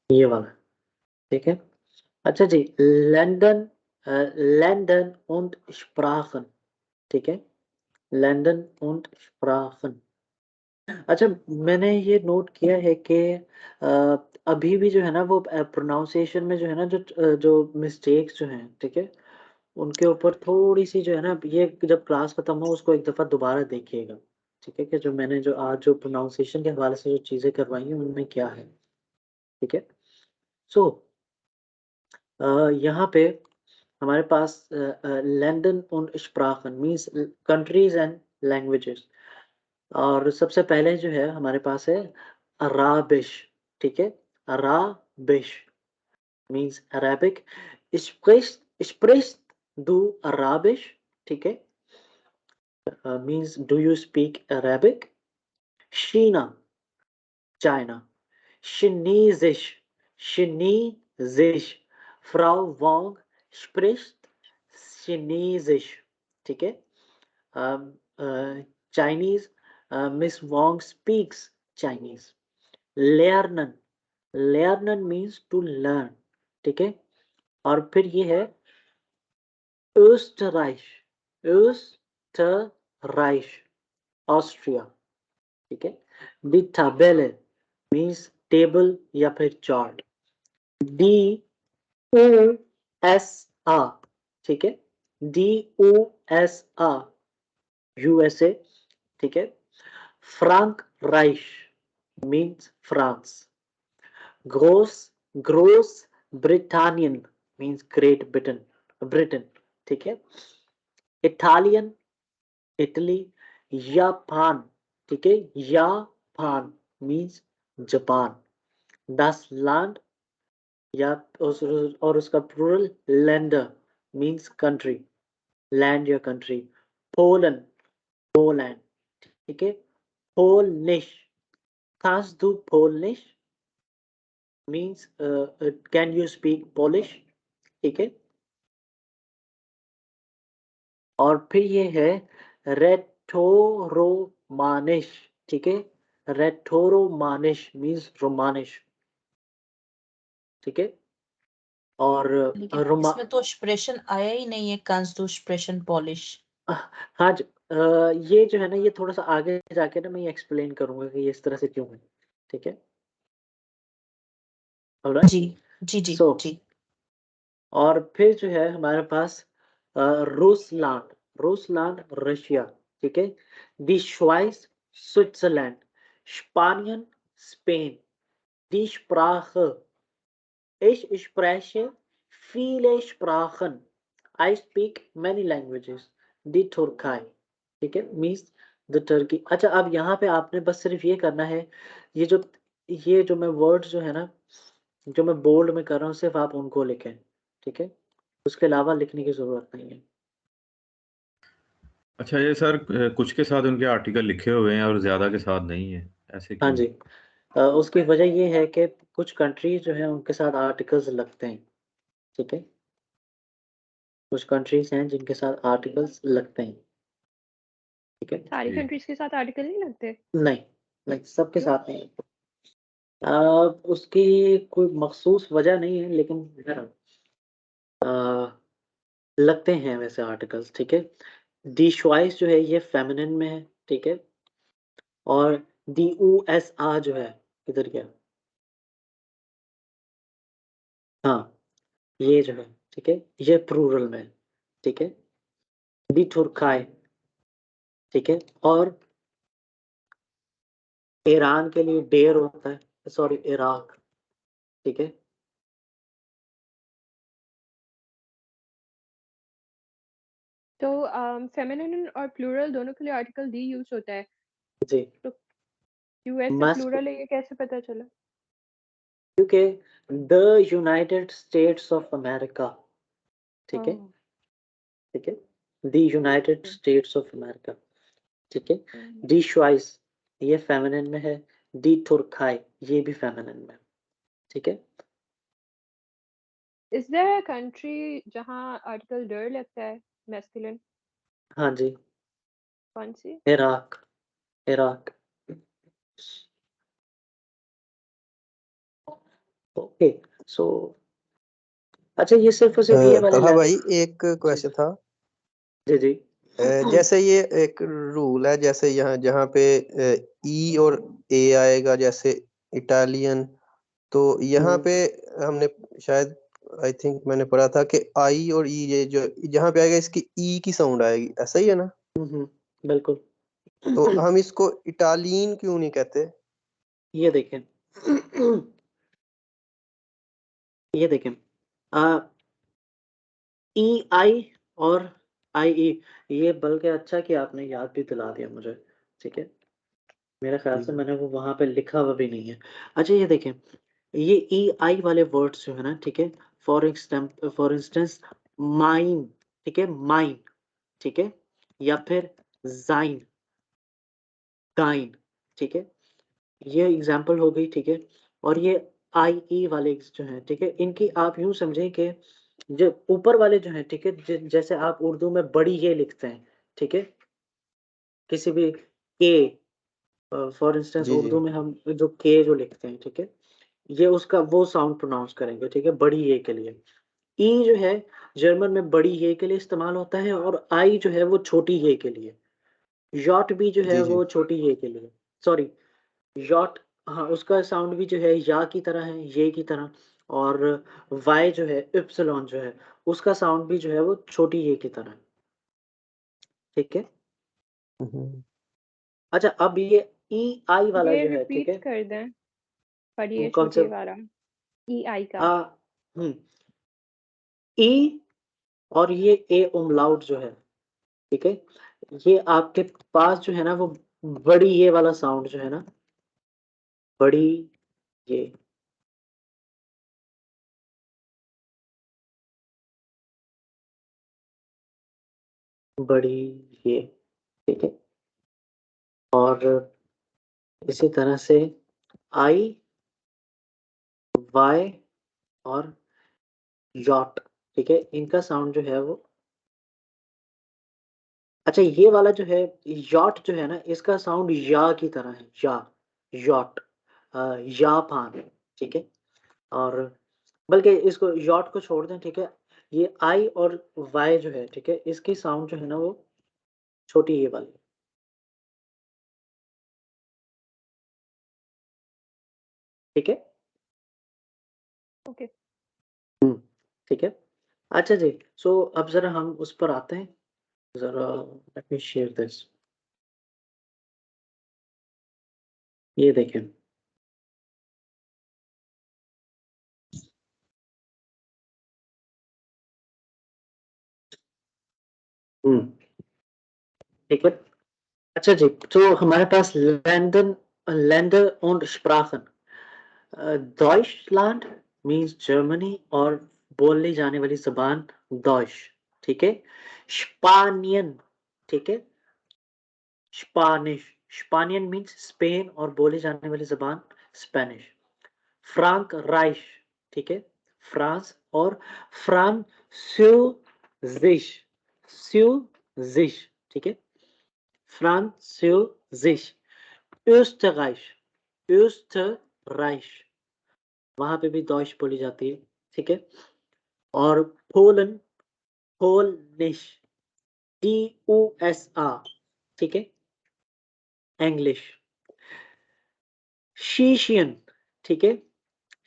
ये वाला, ठीक है? अच्छा जी, लंदन लैंडन und Sprachen, ठीक है? लैंडन und Sprachen। अच्छा, मैंने ये नोट किया है कि अभी भी जो है ना वो प्रोनाउंसिएशन में जो है ना जो मिस्टेक्स जो हैं, ठीक है? उनके ऊपर थोड़ी-सी जो है ना ये जब क्लास खत्म हो उसको एक दफ़ा दोबारा देखिएगा, ठीक है? कि जो मैंने जो आज जो प्रोनाउंसिएशन के हवाले से जो चीज़ें करवाई हैं उनमें क्या है, ठीक है? सो यहाँ पे हमारे पास लैंडन und Sprachen means countries and languages. और सबसे पहले जो है हमारे पास है अराबिश, ठीक है? अराबिश मीन्स अरेबिक। स्प्रिchst sprichst du Arabisch, ठीक है? Means do you speak Arabic? China, China। Chinesisch, Chinesisch। Frau Wong spricht Chinesisch, ठीक है? Chinese, Miss Wong speaks Chinese। lernen, lernen means to learn, ठीक है? और फिर ये है Österreich, Österreich, ऑस्ट्रिया, ठीक है? Die Tabelle means टेबल या फिर चार्ट। DUSA, ठीक है? DUSA, USA, ठीक है? Frankreich means France। ग्रोस ब्रिटानियन मीन्स ग्रेट ब्रिटेन, ठीक है? इटालियन, इटली। जापान, ठीक है? जापान मीन्स जापान। दस लैंड या और उसका प्लूरल लैंडर मीन्स कंट्री, लैंड या कंट्री। पोलैंड, पोलैंड, ठीक है? पोलनिश, kannst du पोलनिश means can you speak Polish, ठीक है? और फिर ये है रेटोरोमानिश, ठीक है? रेटोरोमानिश मीन्स रोमानिश, ठीक है? और लेकिन रोमा इसमें तो एक्सप्रेशन आया ही नहीं है, kannst du sprechen Polish। हाँ जी, ये जो है ना ये थोड़ा-सा आगे जाके ना मैं ये एक्सप्लेन करूँगा कि ये इस तरह से क्यों है, ठीक है? ऑलराइट? जी, जी, जी, सो जी। और फिर जो है हमारे पास रूसलैंड, रूसलैंड रशिया, ठीक है? दी श्वाइस स्विट्ज़रलैंड, स्पानियन स्पेन। दी Sprache, ich spreche viele Sprachen, I speak many languages। दी तुर्काई, ठीक है? Means the Turkey. अच्छा, अब यहाँ पे आपने बस सिर्फ ये करना है, ये जो ये जो मैं वर्ड्स जो है ना जो मैं बोल्ड में कर रहा हूँ सिर्फ आप उनको लिखें, ठीक है? उसके अलावा लिखने की ज़रूरत नहीं है। अच्छा ये सर कुछ के साथ उनके आर्टिकल लिखे हुए हैं और ज़्यादा के साथ नहीं है, ऐसे हाँ क्यों? जी, उसकी वजह ये है कि कुछ कंट्रीज़ जो हैं उनके साथ आर्टिकल्स लगते हैं, ठीक है? कुछ कंट्रीज़ हैं जिनके साथ आर्टिकल्स लगते हैं, ठीक है? सारी ठीक। कंट्रीज के साथ आर्टिकल नहीं लगते? नहीं, नहीं सबके क्यों? साथ नहीं। उसकी कोई मखसूस वजह नहीं है लेकिन अ, लगते हैं वैसे आर्टिकल्स, ठीक है? दी श्वाइस जो है ये फेमिनिन में है, ठीक है? और दी यूएसए जो है किधर गया? हाँ, ये जो है, ठीक है? ये प्लूरल में है, ठीक है? दी तुर्काई, ठीक है? और ईरान के लिए डेर होता है, सॉरी इराक, ठीक है? तो फेमिनिन और प्लूरल दोनों के लिए आर्टिकल दी यूज होता है। जी, तो यूएस से मस्ट प्लूरल है, ये कैसे पता चला? क्योंकि the United states of America, ठीक है? ओह, ठीक है? The United states of America, ठीक है? हम्म। दी श्वाइस ये फेमिनिन में है, दी तुर्काई ये भी फेमिनिन में है, ठीक है? इज देयर अ कंट्री जहाँ आर्टिकल डर लगता है मैस्कुलिन? हाँ जी, कौन सी? Iraq, Iraq. ओके सो अच्छा ये सिर्फ और सिर्फ ये वाले तलहा भाई लैंग्वेज एक क्वेश्चन था। जी जी जैसे ये एक रूल है, जैसे यहाँ जहाँ पे ई और ए आएगा, जैसे इटालियन, तो यहाँ पे हमने शायद आई थिंक मैंने पढ़ा था कि आई और ई, ये जो जहाँ पे आएगा इसकी ई की साउंड आएगी, ऐसा ही है ना? बिल्कुल तो हम इसको इटालियन क्यों नहीं कहते? ये देखें ये देखें ई आई और आई ई, ये बल्कि अच्छा कि आपने याद भी दिला दिया मुझे, ठीक है। मेरे ख्याल से मैंने वो वहां पे लिखा हुआ भी नहीं है। अच्छा ये देखें, ये ई आई वाले वर्ड्स जो है ना, ठीक है, फॉर इंस्टेंस माइन, ठीक है, माइन, ठीक है, या फिर जाइन, गाइन, ठीक है, ये एग्जाम्पल हो गई, ठीक है। और ये आई ई वाले जो हैं, ठीक है, इनकी आप यूं समझें कि जो ऊपर वाले जो हैं, ठीक है, जैसे आप उर्दू में बड़ी ये लिखते हैं, ठीक है, किसी भी के, फॉर इंस्टेंस जी जी। उर्दू में हम जो के जो लिखते हैं, ठीक है, ये उसका वो साउंड प्रोनाउंस करेंगे, ठीक है, बड़ी ये के लिए। ई जो है जर्मन में बड़ी ये के लिए इस्तेमाल होता है, और आई जो है वो छोटी ये के लिए। यॉट भी जो है जी जी। वो छोटी ये के लिए, सॉरी यॉट, हाँ उसका साउंड भी जो है या की तरह है, ये की तरह। और वाई जो है, इप्सिलॉन जो है, उसका साउंड भी जो है वो छोटी ये की तरह है, ठीक है। हम्म। अच्छा अब ये ई आई वाला ये जो है, ठीक रिपीट है, कर दें, पढ़िए कौन से छोटे वाला ई आई का। ई और ये ए उमलाउट जो है, ठीक है, ये आपके पास जो है ना वो बड़ी ये वाला साउंड जो है ना, बड़ी ये, बड़ी ये, ठीक है। और इसी तरह से आई, वाई और यॉट, ठीक है, इनका साउंड जो है वो, अच्छा ये वाला जो है यॉट जो है ना, इसका साउंड या की तरह है, या, यॉट, यापान, ठीक है। और बल्कि इसको यॉट को छोड़ दें, ठीक है, ये आई और वाई जो है, ठीक है, इसकी साउंड जो है ना वो छोटी ये वाली, ठीक है। ओके ठीक है। अच्छा जी, सो अब जरा हम उस पर आते हैं, जरा लेट मी शेयर दिस, ये देखें, ठीक है। अच्छा जी, तो हमारे पास लैंडर und Sprachen, डॉइचलैंड मींस जर्मनी और बोलने जाने वाली जबान डॉइच, ठीक है। स्पानियन, ठीक है, स्पानिश, स्पानियन मींस स्पेन और बोले जाने वाली जबान स्पेनिश। फ्रांक राइश, ठीक है, फ्रांस, और फ्रांसीसिश, स्यूजिश, ठीक है, फ्रांसीसिश। österreich, österreich, वहां पे भी डॉइच बोली जाती है, ठीक है। और पोलन, पोलनिश, DUSR, ठीक है, इंग्लिश। शीशियन, ठीक है,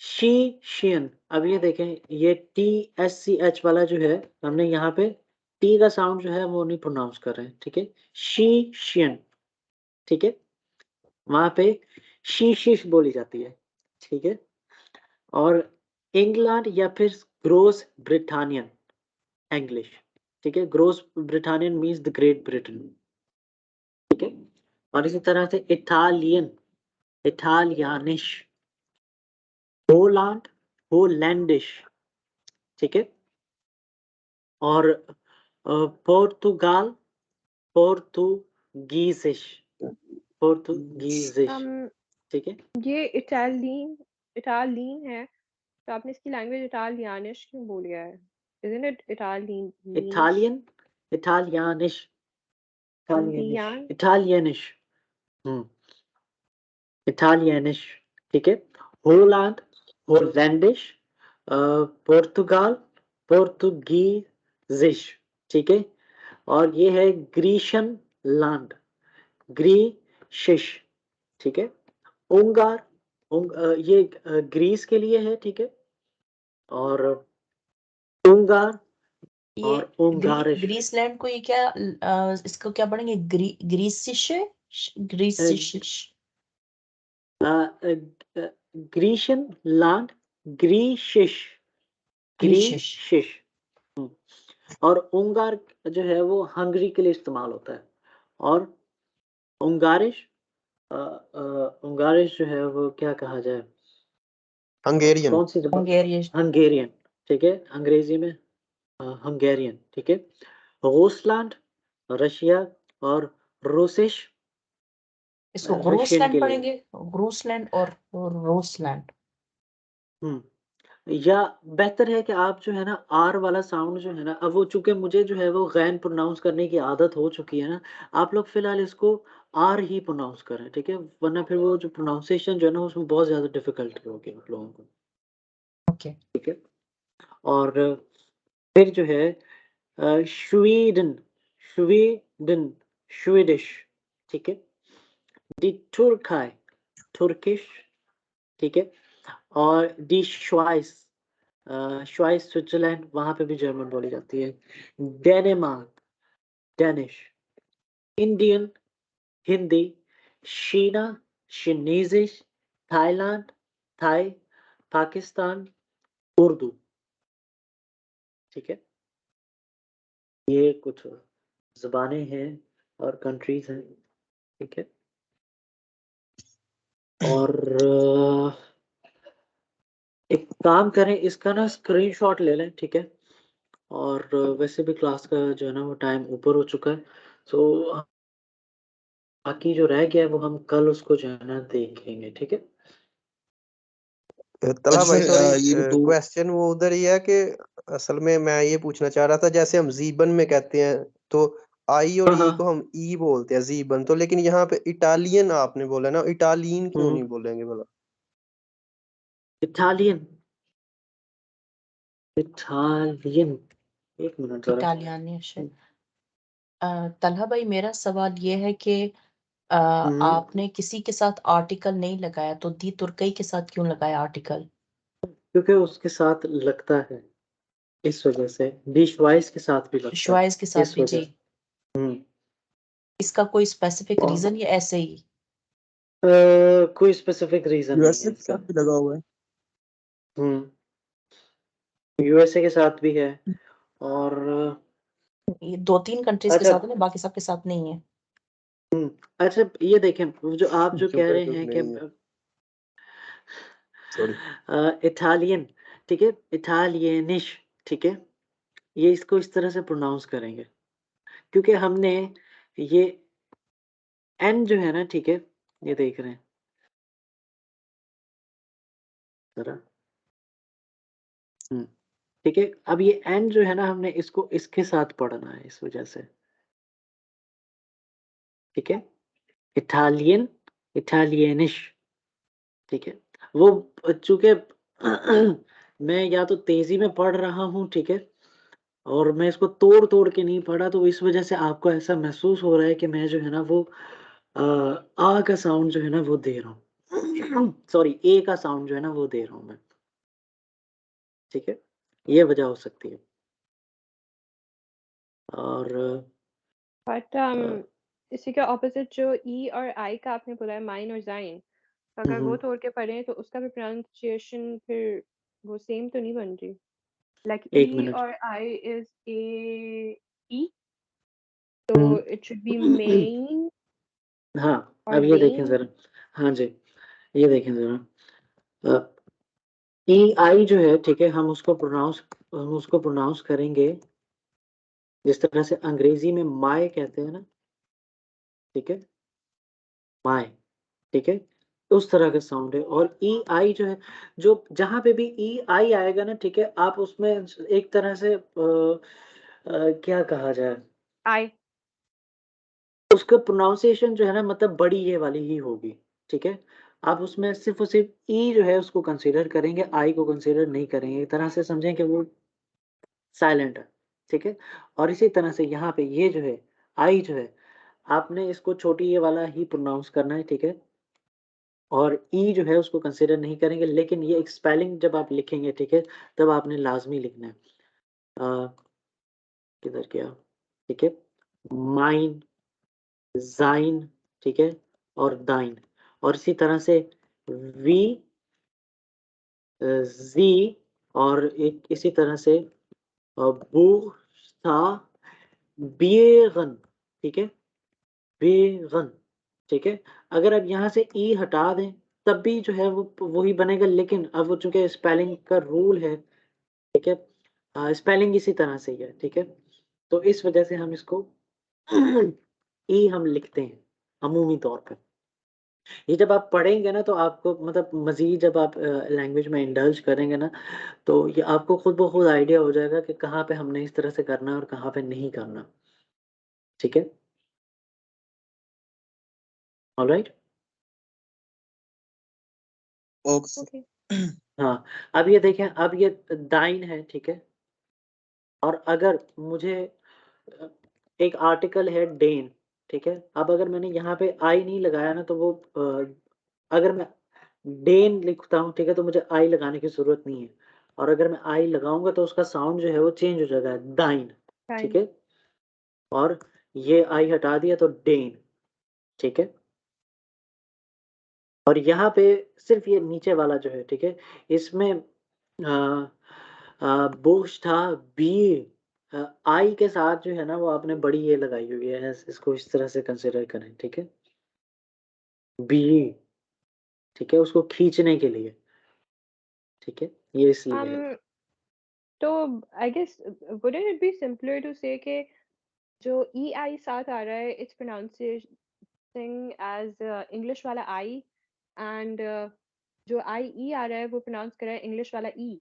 शीशियन। अब ये देखें, ये TSCH वाला जो है, हमने यहाँ पे टी का साउंड जो है वो नहीं प्रोनाउंस कर रहे हैं, ठीक है, शीशियन, ठीक है, वहां पे शीशिश बोली जाती है, ठीक है। और इंग्लैंड या फिर ग्रोस ब्रिटानियन इंग्लिश, ठीक है, ग्रोस ब्रिटानियन मींस द ग्रेट ब्रिटेन, ठीक है। और इसी तरह से इटालियन, इटालियानिश, होलैंड, होलैंडिश, ठीक है। और पोर्तुगाल, पोर्तुगीजिश, पोर्तुगीजिश, um, ठीक है। ये इटालियन है, तो आपने इसकी लैंग्वेज इटालियानिश क्यों बोल गया है? Isn't it Italianish? इटालियन, इटालियानिश, इटालियनिश, Italian? इटालियनिश, इटालियनिश, ठीक है। होलैंड, होलैंडिश, पुर्तगाल, पोर्तुगीजिश, ठीक है। और ये है ग्रीशियन लैंड, ग्रीशिश, ठीक है। उंगार, ये ग्रीस के लिए है, ठीक है। और उंगार ये और उंगारिश, ग्रीसलैंड को ये क्या इसको क्या पढ़ेंगे? ग्रीसिश, ग्रीसिश, ग्रीशियन लैंड, ग्रीशिश, ग्रीशिश। ग्रीशिश। और उंगार जो है वो हंगरी के लिए इस्तेमाल होता है। और उंगारिश, उंगारिश जो है वो क्या कहा जाए, हंगेरियन। कौन सी जबान? हंगेरियन। हंगेरियन, ठीक है। अंग्रेजी में हंगेरियन, ठीक है। रूसलैंड, रशिया और रूसिश, इसको रशियन रूसलैंड के लिए। पढ़ेंगे, रूसलैंड और रूसलैंड। या बेहतर है कि आप जो है ना आर वाला साउंड जो है ना, अब वो चूंकि मुझे जो है वो गैन प्रोनाउंस करने की आदत हो चुकी है ना, आप लोग फिलहाल इसको आर ही प्रोनाउंस करें, ठीक है। वरना फिर वो जो प्रोनाउंसिएशन जो है ना उसमें बहुत ज्यादा डिफिकल्टी होगी आप लोगों को, ओके। ठीक है। और फिर जो है स्वीडन, स्वीडन, स्वीडिश, ठीक है। दी तुर्काई, तुर्किश, ठीक है। और दी श्वाइस, श्वाइस स्विट्जरलैंड, वहां पे भी जर्मन बोली जाती है। Denmark, Danish. इंडियन, हिंदी। शीना, शिनीजिश। Thailand, Thai. पाकिस्तान, उर्दू, ठीक है। ये कुछ ज़बानें हैं और कंट्रीज हैं, ठीक है। और एक काम करें, इसका ना स्क्रीनशॉट ले लें, ठीक है। और वैसे भी क्लास का जो है ना वो टाइम ऊपर हो चुका है, तो बाकी जो रह गया है वो हम कल उसको जो है ना देखेंगे, ठीक है। तला भाई सर, सॉरी, ये दो क्वेश्चन वो उधर ही है कि असल में मैं ये पूछना चाह रहा था, जैसे हम जीबन में कहते हैं तो आई और हाँ ई को हाँ। हम ई बोलते हैं जीबन, तो लेकिन यहाँ पे इटालियन आपने बोला ना, इटालियन क्यों नहीं बोलेंगे भला? इटालियन, इटालियन, एक मिनट जरा। इटालियानिश। तलहा भाई, मेरा सवाल ये है कि हम्म, आपने किसी के साथ आर्टिकल नहीं लगाया, तो दी तुर्कई के साथ क्यों लगाया आर्टिकल? क्योंकि उसके साथ लगता है, इस वजह से। डिशवाइस के साथ भी लगता है, शुआइज के साथ इस भी वजह जी। से। इसका कोई स्पेसिफिक रीजन या ऐसे ही? कोई स्पेसिफिक रीजन नहीं यूएसए है के इसका। साथ भी लगा हुआ है। यूएसए के साथ भी है। और ये 2-3 कंट्रीज के अच्छा, साथ है, बाकी सबके साथ नहीं है। अच्छा ये देखें, जो आप जो कह रहे तो हैं नहीं है, कि सॉरी। इटालियन, ठीक है, इटालियनिश, ठीक है। ये इसको इस तरह से प्रोनाउंस करेंगे क्योंकि हमने ये एन जो है ना, ठीक है, ये देख रहे हैं जरा। ठीक है। अब ये एन जो है ना हमने इसको इसके साथ पढ़ना है, इस वजह से, ठीक है। इटालियन, इटालियनिश, ठीक है। वो चूंकि मैं या तो तेजी में पढ़ रहा हूँ, ठीक है, और मैं इसको तोड़ तोड़ के नहीं पढ़ा, तो इस वजह से आपको ऐसा महसूस हो रहा है कि मैं जो है ना वो आ का साउंड जो है ना वो दे रहा हूँ सॉरी, ए का साउंड जो है ना वो दे रहा हूँ मैं, ठीक है। ये वजह हो सकती है। और बट इसी के ऑपोजिट जो ई और आई का आपने बोला है, माइन और जाइन, अगर वो तोड़ के पढ़ें तो उसका भी प्रोनाउंसिएशन फिर वो सेम तो नहीं बन रही। लाइक एक ई मिनट। और आई इज ए ई, तो इट शुड बी मेन हाँ, और अब ये देखें वेन। जरा। हाँ जी, ये देखें जरा। ई आई जो है, ठीक है, हम उसको प्रोनाउंस करेंगे जिस तरह से अंग्रेजी में माय कहते हैं ना, ठीक है, माय, ठीक है, उस तरह का साउंड है। और ई आई जो है, जो जहां पे भी ई आई आएगा ना, ठीक है, आप उसमें एक तरह से क्या कहा जाए, आई उसका प्रोनाउंसिएशन जो है ना मतलब बड़ी ये वाली ही होगी, ठीक है। आप उसमें सिर्फ और सिर्फ ई जो है उसको कंसीडर करेंगे, आई को कंसीडर नहीं करेंगे। एक तरह से समझें कि वो साइलेंट है, ठीक है। और इसी तरह से यहाँ पे ये जो है आई जो है, आपने इसको छोटी ए वाला ही प्रोनाउंस करना है, ठीक है। और ई जो है उसको कंसीडर नहीं करेंगे, लेकिन ये एक स्पेलिंग जब आप लिखेंगे, ठीक है, तब आपने लाजमी लिखना है। किधर गया, ठीक है। माइन, जाइन, ठीक है, और दाइन। और इसी तरह से वी, जी, और एक इसी तरह से बू, सा, बेगन, ठीक है, बेगन, ठीक है। अगर आप यहाँ से ई हटा दें तब भी जो है वो वही बनेगा, लेकिन अब वो चूंकि स्पेलिंग का रूल है, ठीक है, स्पेलिंग इसी तरह से ही है, ठीक है। तो इस वजह से हम इसको ई हम लिखते हैं अमूमी तौर पर। ये जब आप पढ़ेंगे ना तो आपको मतलब मज़ीद जब आप लैंग्वेज में इंडल्ज करेंगे ना, तो ये आपको खुद ब खुद आइडिया हो जाएगा कि कहाँ पे हमने इस तरह से करना है और कहाँ पे नहीं करना, ठीक है। ऑलराइट। ओके। ओके। हाँ, अब ये देखें, अब ये दाइन है, ठीक है। और अगर मुझे अ, एक आर्टिकल है डेन, ठीक है। अब अगर मैंने यहाँ पे आई नहीं लगाया ना तो वो अगर मैं डेन लिखता हूँ, ठीक है, तो मुझे आई लगाने की ज़रूरत नहीं है। और अगर मैं आई लगाऊंगा तो उसका साउंड जो है वो चेंज हो जाएगा, दाइन, ठीक फाइन। है। और ये आई हटा दिया तो डेन, ठीक है। और यहाँ पे सिर्फ ये नीचे वाला जो है, ठीक है, इसमें बोश था बी, आई के साथ जो है ना वो आपने बड़ी ये लगाई हुई है, इसको इस तरह से कंसिडर करें, ठीक है। बी, ठीक है, उसको खींचने के लिए, ठीक है, ये इसलिए है। तो I guess wouldn't it be simpler to say कि जो ई आई साथ आ रहा है इट्स pronouncing as इंग्लिश वाला आई, एंड जो आई ई आ रहा है वो प्रोनाउंस कर रहा है इंग्लिश वाला ई,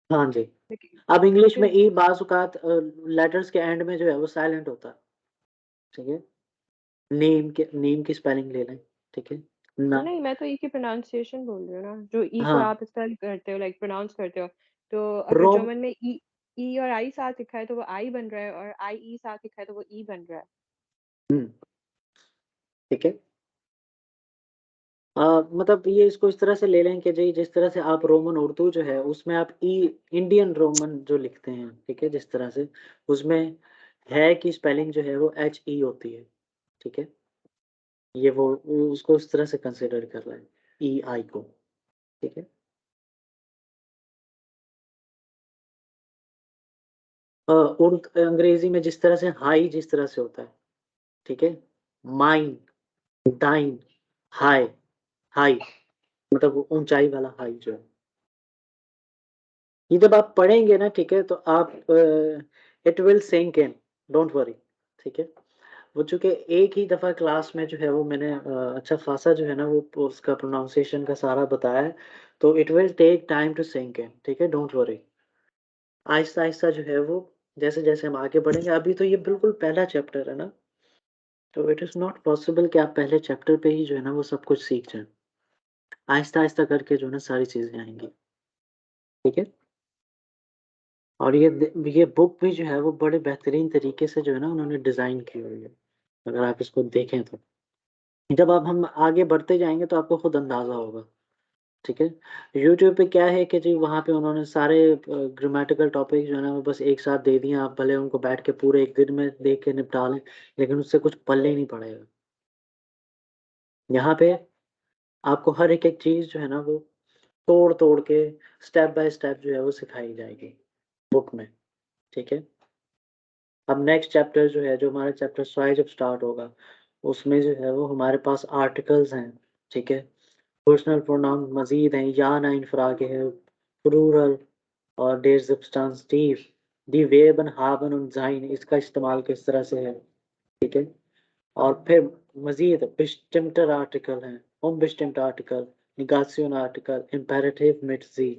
हाँ जी। लेकिन अब इंग्लिश में because ई बाज़ औक़ात लेटर्स के एंड में जो है वो साइलेंट होता है, ठीक है। नेम की स्पेलिंग ले लें, ठीक है। ना, नहीं, मैं तो ई की प्रोनाउंसिएशन बोल रही हूँ ना, जो ई को हाँ, आप स्पेल करते हो, लाइक प्रोनाउंस करते हो। तो अगर रोम, जर्मन में ई ई और आई साथ लिखा है तो वो आई बन रहा है, और आई ई साथ लिखा है तो वो ई बन रहा है। ठीक है। मतलब ये इसको इस तरह से ले लें कि जी जिस तरह से आप रोमन उर्दू जो है उसमें आप ई इंडियन रोमन जो लिखते हैं, ठीक है, जिस तरह से उसमें है की स्पेलिंग जो है वो एच ई होती है, ठीक है। ये वो उसको इस तरह से कंसिडर कर रहा है ई आई को, ठीक है। अंग्रेजी में जिस तरह से हाई जिस तरह से होता है, ठीक है, माइन, दाइन, हाई, हाई, मतलब वो ऊंचाई वाला हाई जो है। ये जब आप पढ़ेंगे ना, ठीक है, तो आप it will sink in, don't worry, ठीक है। वो चूँकि एक ही दफ़ा क्लास में जो है वो मैंने अच्छा ख़ासा जो है ना वो उसका प्रोनाउंसिएशन का सारा बताया है, तो it will take time to sink in, ठीक है, डोंट वरी। आहिस्ता-आहिस्ता जो है वो जैसे-जैसे हम आगे बढ़ेंगे, अभी तो ये बिल्कुल पहला चैप्टर है ना, तो इट इज़ नॉट पॉसिबल कि आप पहले चैप्टर पे ही जो है ना वो सब कुछ सीख जाएँ। आहिस्ता-आहिस्ता करके जो है ना सारी चीज़ें आएँगी, ठीक है। और ये बुक भी जो है वो बड़े बेहतरीन तरीके से जो है ना उन्होंने डिज़ाइन की हुई है, अगर आप इसको देखें तो। जब अब हम आगे बढ़ते जाएँगे तो आपको खुद अंदाज़ा होगा, ठीक है। यूट्यूब पे क्या है कि जी वहाँ पे उन्होंने सारे ग्रामेटिकल टॉपिक जो है ना वो बस एक साथ दे दिए, आप भले उनको बैठ के पूरे 1 दिन में देख के निपटा लें, लेकिन उससे कुछ पल्ले ही नहीं पड़ेगा। यहाँ पे आपको हर एक-एक चीज़ जो है ना वो तोड़-तोड़ के स्टेप बाय स्टेप जो है वो सिखाई जाएगी बुक में, ठीक है। अब नेक्स्ट चैप्टर जो है, जो हमारा चैप्टर 5 जब स्टार्ट होगा, उसमें जो है वो हमारे पास आर्टिकल्स हैं, ठीक है। पर्सनल प्रोनाउन मज़ीद हैं, या ना इनफ्रागे है, प्लूरल और der Substantiv, die Verben haben und sein, इसका इस्तेमाल किस तरह से है, ठीक है। और फिर मज़ीद bestimmter आर्टिकल हैं, unbestimmter article, negation article, imperative mit sie,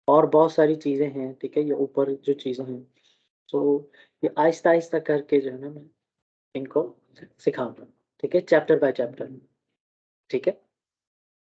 और बहुत सारी चीज़ें हैं, ठीक है, ये ऊपर जो चीज़ें हैं। तो ये आहिस्ता-आहिस्ता करके जो है ना मैं इनको सिखाऊँगा, ठीक है, चैप्टर बाय चैप्टर। ठीक है।